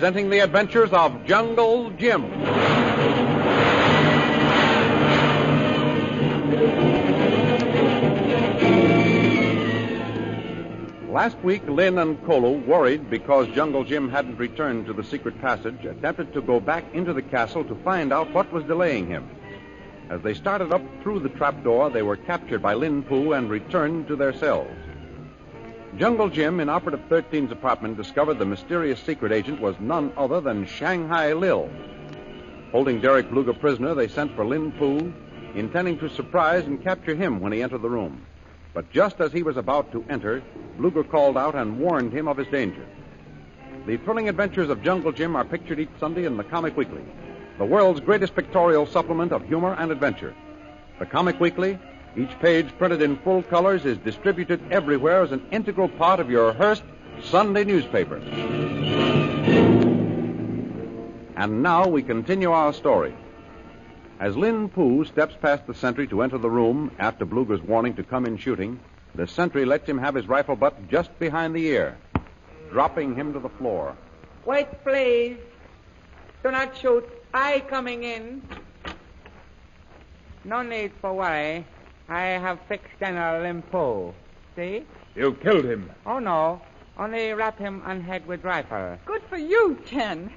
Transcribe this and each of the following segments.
presenting the adventures of Jungle Jim. Last week, Lin and Kolu, worried because Jungle Jim hadn't returned to the secret passage, attempted to go back into the castle to find out what was delaying him. As they started up through the trapdoor, they were captured by Lin Pu and returned to their cells. Jungle Jim, in Operative 13's apartment, discovered the mysterious secret agent was none other than Shanghai Lil. Holding Derek Bluger prisoner, they sent for Lin Pu, intending to surprise and capture him when he entered the room. But just as he was about to enter, Bluger called out and warned him of his danger. The thrilling adventures of Jungle Jim are pictured each Sunday in the Comic Weekly, the world's greatest pictorial supplement of humor and adventure. The Comic Weekly, each page printed in full colors, is distributed everywhere as an integral part of your Hearst Sunday newspaper. And now we continue our story. As Lin Pu steps past the sentry to enter the room after Bluger's warning to come in shooting, the sentry lets him have his rifle butt just behind the ear, dropping him to the floor. Wait, please. Do not shoot. I coming in. No need for worry. I have fixed General Lin Pu. See? You killed him. Oh, no. Only wrap him on head with rifle. Good for you, Chen.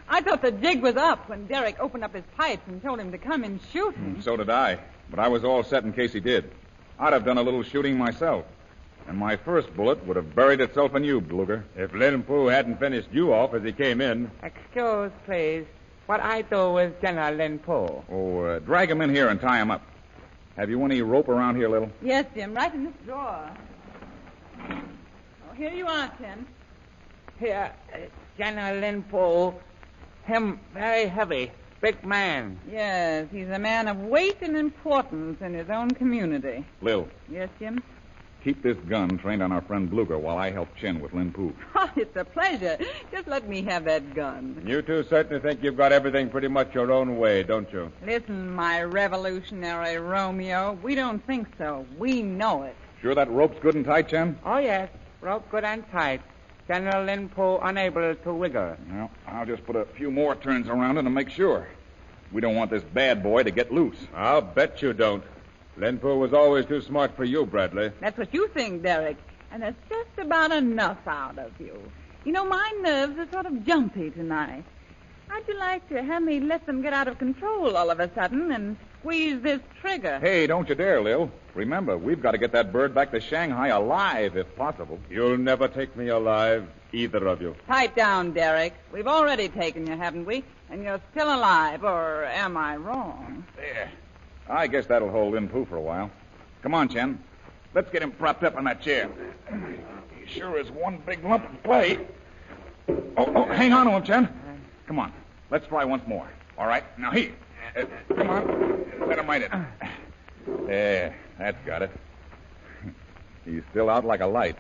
I thought the jig was up when Derek opened up his pipes and told him to come and shoot him. So did I. But I was all set in case he did. I'd have done a little shooting myself. And my first bullet would have buried itself in you, Bluger. If Lin Pu hadn't finished you off as he came in. Excuse, please. What I do with General Lin Pu? Oh, drag him in here and tie him up. Have you any rope around here, Lil? Yes, Jim, right in this drawer. Oh, here you are, Chen. Here, General Lin Pu. Him very heavy. Big man. Yes, he's a man of weight and importance in his own community. Lil. Yes, Jim? Keep this gun trained on our friend Bluger while I help Chen with Lin Pu. Oh, it's a pleasure. Just let me have that gun. You two certainly think you've got everything pretty much your own way, don't you? Listen, my revolutionary Romeo, we don't think so. We know it. Sure that rope's good and tight, Chen? Oh, yes. Rope good and tight. General Lin Pu unable to wiggle. Well, I'll just put a few more turns around it to make sure. We don't want this bad boy to get loose. I'll bet you don't. Lin Pu was always too smart for you, Bradley. That's what you think, Derek. And that's just about enough out of you. You know, my nerves are sort of jumpy tonight. How'd you like to have me let them get out of control all of a sudden and squeeze this trigger? Hey, don't you dare, Lil. Remember, we've got to get that bird back to Shanghai alive, if possible. You'll never take me alive, either of you. Pipe down, Derek. We've already taken you, haven't we? And you're still alive, or am I wrong? There. I guess that'll hold Lin Pu for a while. Come on, Chen. Let's get him propped up on that chair. He sure is one big lump of clay. Oh, hang on to him, Chen. Come on. Let's try once more. All right. Now, come on. Let him right in. There. That's got it. He's still out like a light.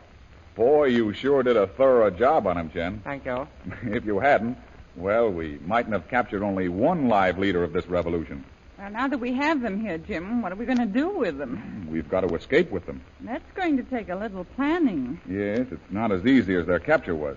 Boy, you sure did a thorough job on him, Chen. Thank you. If you hadn't, well, we mightn't have captured only one live leader of this revolution. Well, now that we have them here, Jim, what are we going to do with them? We've got to escape with them. That's going to take a little planning. Yes, it's not as easy as their capture was.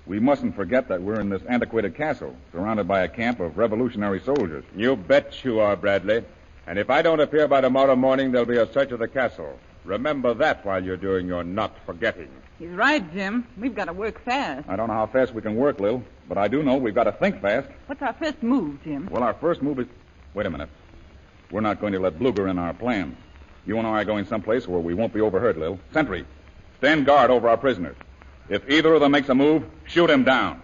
We mustn't forget that we're in this antiquated castle, surrounded by a camp of revolutionary soldiers. You bet you are, Bradley. And if I don't appear by tomorrow morning, there'll be a search of the castle. Remember that while you're doing your not forgetting. He's right, Jim. We've got to work fast. I don't know how fast we can work, Lil, but I do know we've got to think fast. What's our first move, Jim? Well, our first move is... Wait a minute. We're not going to let Bluger in our plans. You and I are going someplace where we won't be overheard, Lil. Sentry, stand guard over our prisoners. If either of them makes a move, shoot him down.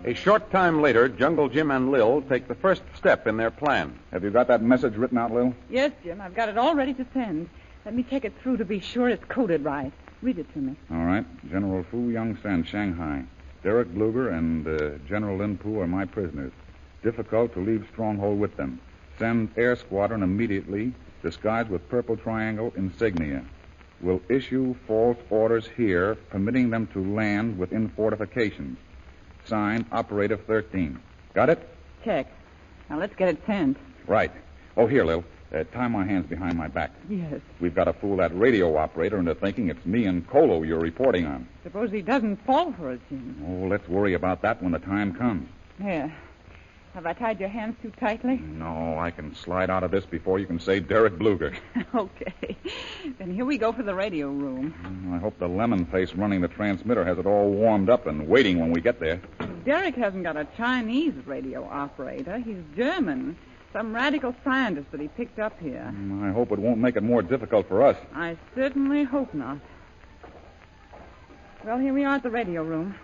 A short time later, Jungle Jim and Lil take the first step in their plan. Have you got that message written out, Lil? Yes, Jim. I've got it all ready to send. Let me check it through to be sure it's coded right. Read it to me. All right. General Fu Yongsan, Shanghai. Derek Bluger and General Lin Pu are my prisoners. Difficult to leave stronghold with them. Send air squadron immediately, disguised with purple triangle insignia. Will issue false orders here, permitting them to land within fortifications. Signed, Operative 13. Got it? check. Now, let's get it sent. Right. Oh, here, Lil. Tie my hands behind my back. Yes. We've got to fool that radio operator into thinking it's me and Kolu you're reporting on. Suppose he doesn't fall for us, Jim. Oh, let's worry about that when the time comes. Here. Have I tied your hands too tightly? No, I can slide out of this before you can say Derek Bluger. Okay. Then here we go for the radio room. I hope the lemon face running the transmitter has it all warmed up and waiting when we get there. Derek hasn't got a Chinese radio operator. He's German. Some radical scientist that he picked up here. I hope it won't make it more difficult for us. I certainly hope not. Well, here we are at the radio room.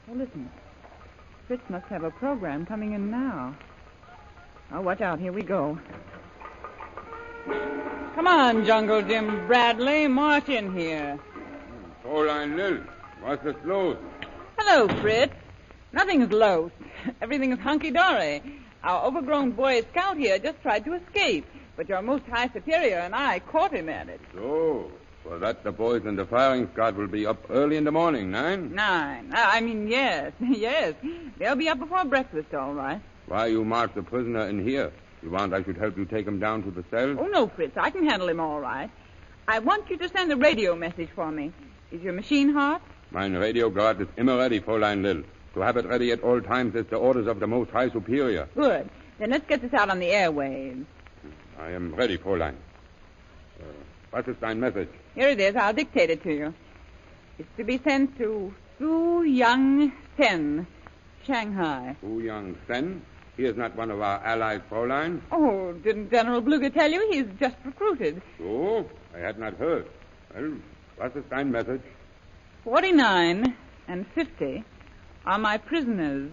Oh, listen. Fritz must have a program coming in now. Oh, watch out. Here we go. Come on, Jungle Jim Bradley. March in here. Fräulein Lil, what's the close? Hello, Fritz. Nothing's loose. Everything's hunky-dory. Our overgrown boy scout here just tried to escape, but your most high superior and I caught him at it. So, for that the boys in the firing squad will be up early in the morning, 9? 9. Yes. Yes. They'll be up before breakfast, all right. Why you mark the prisoner in here? You want I should help you take him down to the cell? Oh, no, Fritz. I can handle him all right. I want you to send a radio message for me. Is your machine hot? Mein radio guard is immer ready, Fräulein Lil. To have it ready at all times is the orders of the most high superior. Good. Then let's get this out on the airwaves. I am ready, Fräulein. What is dein message? Here it is. I'll dictate it to you. It's to be sent to Su Young Sen, Shanghai. Fu Young Sen? He is not one of our allied Fräulein. Oh, didn't General Bluger tell you? He's just recruited. So? I had not heard. Well, what is dein message? 49 and 50 are my prisoners.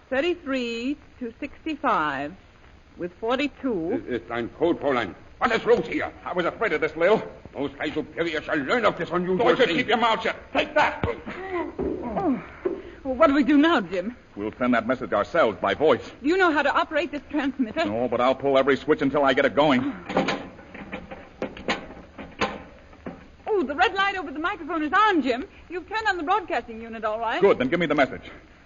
33 to 65 with 42. This is dein code, Fräulein. What is loose here? I was afraid of this, Lil. Most high superior shall learn of this unusual Don't you thing. keep your mouth shut. Take that. Oh. Well, what do we do now, Jim? We'll send that message ourselves by voice. Do you know how to operate this transmitter? No, but I'll pull every switch until I get it going. Oh, the red light over the microphone is on, Jim. You've turned on the broadcasting unit, all right? Good, then give me the message.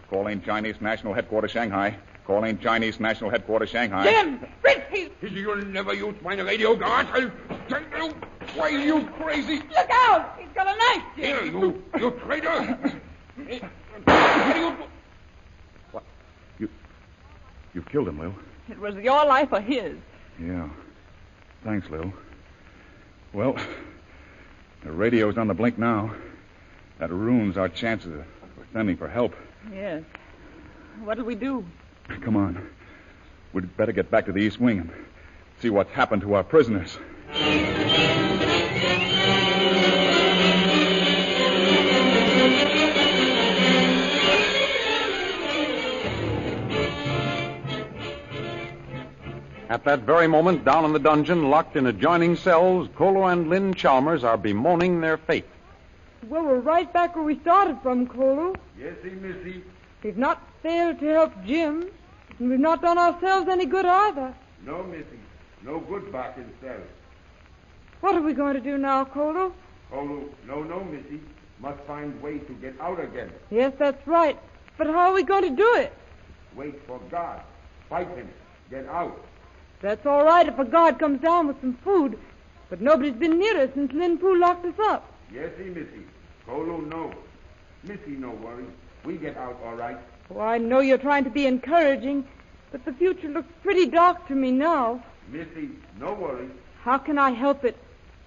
Calling Chinese National Headquarters, Shanghai. Calling Chinese National Headquarters, Shanghai. Jim! Fritz, he's... You'll never use my radio guard. I'll tell you. Why, you crazy. Look out! He's got a knife, Jim. Here, you traitor. What do you do? What? You killed him, Lil. It was your life or his. Yeah. Thanks, Lil. Well, the radio's on the blink now. That ruins our chances of sending for help. Yes. What'll we do? Come on. We'd better get back to the East Wing and see what's happened to our prisoners. At that very moment, down in the dungeon, locked in adjoining cells, Kolu and Lynn Chalmers are bemoaning their fate. Well, we're right back where we started from, Kolu. Yesy, missy. We've not failed to help Jim, and we've not done ourselves any good either. No, missy. No good back in cell. What are we going to do now, Kolu? Kolu, no, missy. Must find way to get out again. Yes, that's right. But how are we going to do it? Wait for God. Fight him. Get out. That's all right if a guard comes down with some food, but nobody's been near us since Lin Poo locked us up. Yesy, missy. Kolu, no. Missy, no worry. We get out all right. Oh, I know you're trying to be encouraging, but the future looks pretty dark to me now. Missy, no worry. How can I help it?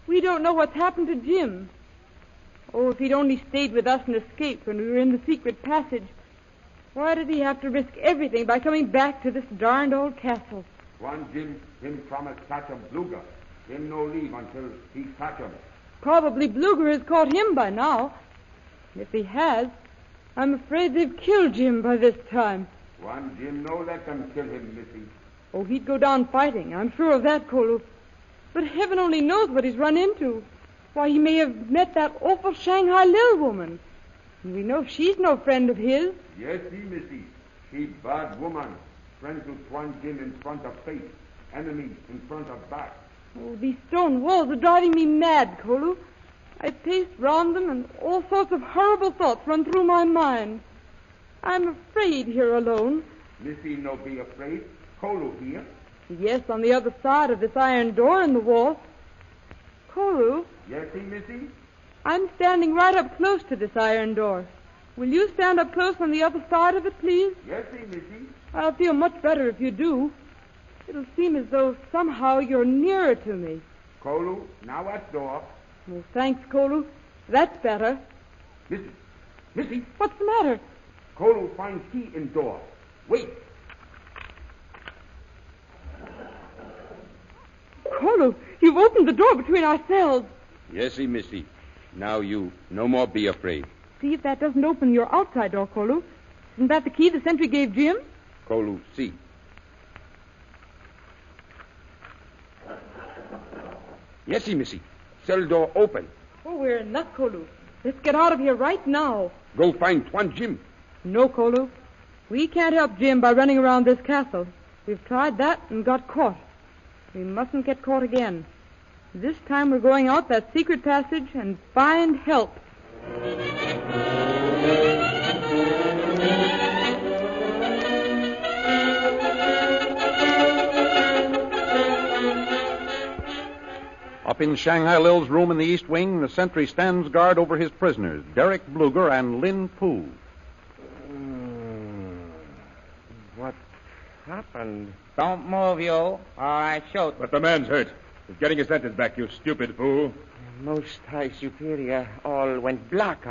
We don't know what's happened to Jim. Oh, if he'd only stayed with us and escaped when we were in the secret passage. Why did he have to risk everything by coming back to this darned old castle? One Jim, him promised catch him Bluger. Him no leave until he catch him. Probably Bluger has caught him by now. If he has, I'm afraid they've killed Jim by this time. One Jim no let them kill him, missy. Oh, he'd go down fighting. I'm sure of that, Kolu. But heaven only knows what he's run into. Why, he may have met that awful Shanghai Lil woman. And we know she's no friend of his. Yes, missy. She bad woman. Friends with one Jim in front of face. Enemy in front of back. Oh, these stone walls are driving me mad, Kolu. I pace round them and all sorts of horrible thoughts run through my mind. I'm afraid here alone. Missy, no be afraid. Kolu here. Yes, on the other side of this iron door in the wall. Kolu, Yes, Missy? I'm standing right up close to this iron door. Will you stand up close on the other side of it, please? Yes, Missy. I'll feel much better if you do. It'll seem as though somehow you're nearer to me. Kolu, now at door. Well, thanks, Kolu. That's better. Missy, What's the matter? Kolu find key in door. Wait. Kolu, you've opened the door between our cells. Yes, Missy. Now you no more be afraid. See if that doesn't open your outside door, Kolu. Isn't that the key the sentry gave Jim? Kolu, see. Yes, Missy. Cell door open. Oh, we're in luck, Kolu. Let's get out of here right now. Go find Tuan Jim. No, Kolu. We can't help Jim by running around this castle. We've tried that and got caught. We mustn't get caught again. This time we're going out that secret passage and find help. Up in Shanghai Lil's room in the East Wing, the sentry stands guard over his prisoners, Derek Bluger and Lin Poo. What happened? Don't move, you, or I shoot. But the man's hurt. He's getting his sentence back, you stupid fool. Most High Superior, all went black.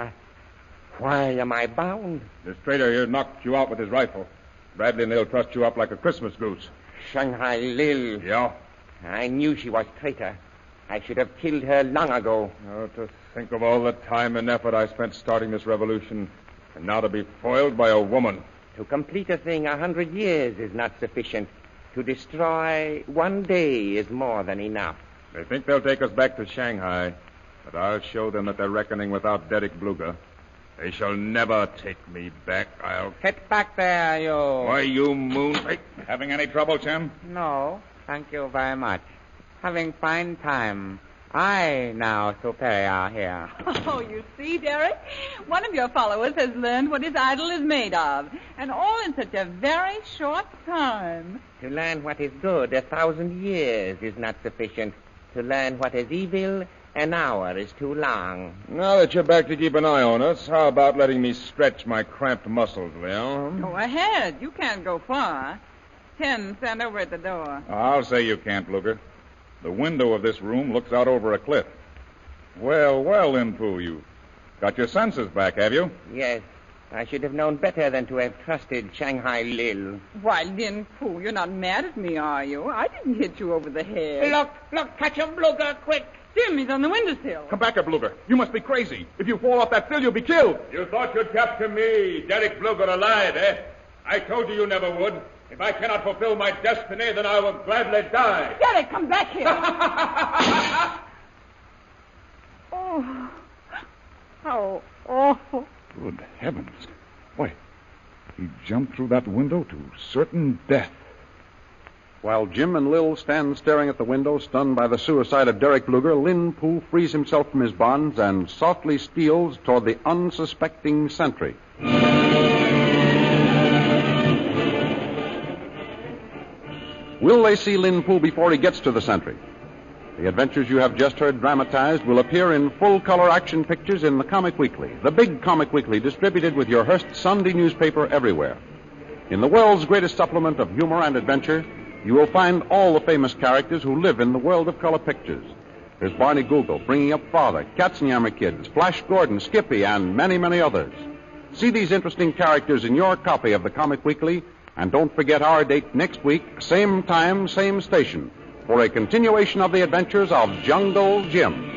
Why am I bound? This traitor here knocked you out with his rifle. Bradley and they'll truss you up like a Christmas goose. Shanghai Lil. Yeah? I knew she was traitor. I should have killed her long ago. Oh, to think of all the time and effort I spent starting this revolution, and now to be foiled by a woman. To complete a thing 100 years is not sufficient. To destroy one day is more than enough. They think they'll take us back to Shanghai, but I'll show them that they're reckoning without Derek Bluger. They shall never take me back. I'll... Get back there, you. Why, you moon... Having any trouble, Jim? No, thank you very much. Having fine time. I now superior here. Oh, you see, Derek? One of your followers has learned what his idol is made of, and all in such a very short time. To learn what is good 1,000 years is not sufficient. To learn what is evil, an hour is too long. Now that you're back to keep an eye on us, how about letting me stretch my cramped muscles, Lil? Go ahead. You can't go far. Ken, stand over at the door. I'll say you can't, Bluger. The window of this room looks out over a cliff. Well, Lin Poo, you got your senses back, have you? Yes. I should have known better than to have trusted Shanghai Lil. Why, Lin Poo, you're not mad at me, are you? I didn't hit you over the head. Look, catch him, Bluger, quick. Jim, he's on the windowsill. Come back here, Bluger. You must be crazy. If you fall off that sill, you'll be killed. You thought you'd capture me, Derek Bluger, alive, eh? I told you never would. If I cannot fulfill my destiny, then I will gladly die. Derek, come back here. Oh, how awful. Good heavens. Why, he jumped through that window to certain death. While Jim and Lil stand staring at the window, stunned by the suicide of Derek Bluger, Lin Poo frees himself from his bonds and softly steals toward the unsuspecting sentry. Will they see Lin Poo before he gets to the sentry? The adventures you have just heard dramatized will appear in full-color action pictures in the Comic Weekly, the big Comic Weekly distributed with your Hearst Sunday newspaper everywhere. In the world's greatest supplement of humor and adventure, you will find all the famous characters who live in the world of color pictures. There's Barney Google, Bringing Up Father, Katzenjammer Kids, Flash Gordon, Skippy, and many, many others. See these interesting characters in your copy of the Comic Weekly, and don't forget our date next week, same time, same station, for a continuation of the adventures of Jungle Jim.